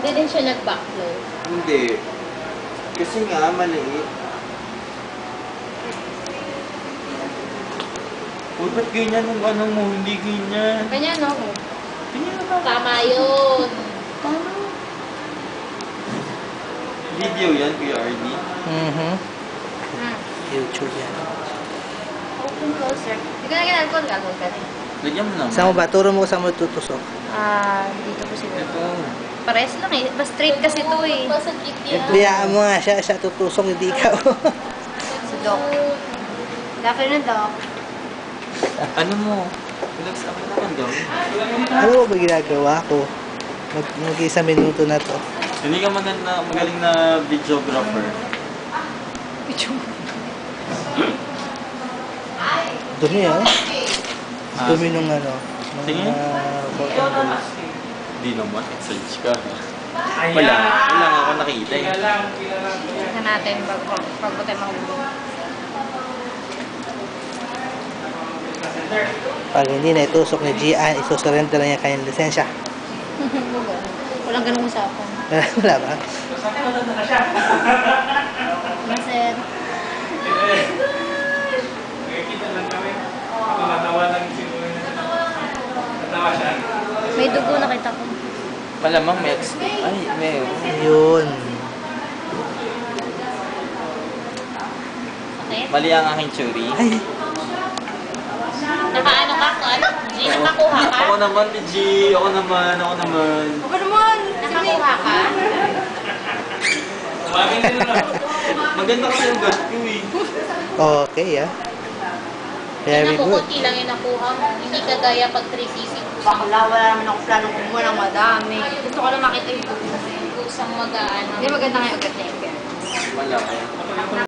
Hindi din siya nag-backflow. Hindi. Kasi nga, maliit. Uy, ba't ganyan yung ano mo? Hindi ganyan. Kanya, no? Ganyan na. Tama yun. Video yan, PRD. YouTube yan. Open closer. Hindi ko na ginagawa. Gagawin ka rin. Lagyan mo naman. Saan mo ba? Turo mo kung saan mo tutusok. Dito po siguro. Ito. Pares lang eh. Mas straight kasi ito eh. Sa Biyaan mo nga siya. Siya tutusok, hindi ikaw. Sa Doc. Good afternoon, Doc. Ano mo? Relax ako naman daw. Ano mo ba ginagawa ko? Mag-isang minuto na to. Hindi ka magaling na videographer. Dumi ah. Dumi nung ano. Tingin? Hindi naman. Search ka. Ayan. Wala nga ako nakita eh. Tingnan natin bago tayo mahulog. Pag hindi na itusok ni Gian, isusurrender niya kanyang lisensya. Walang ganung usapan. Wala ba? Sir. May dugo nakita ko. Malamang may Ay, may. Yun. Okay? Mali ang aking churi. Ay, Nakaano ka? Ano? G, nakakuha ka? Ako naman, G. Ako naman. Ako naman! Nakakuha ka? Maganda kasi yung gat ko eh. okay ah. Very good. Nakukunti lang yung nakuha mo. Hindi kagaya pag 360. Bakla, wala naman ako planong kumuha ng madami. Gusto ko lang makita yung kusang magaan. Hindi, maganda nga yung ugat niya.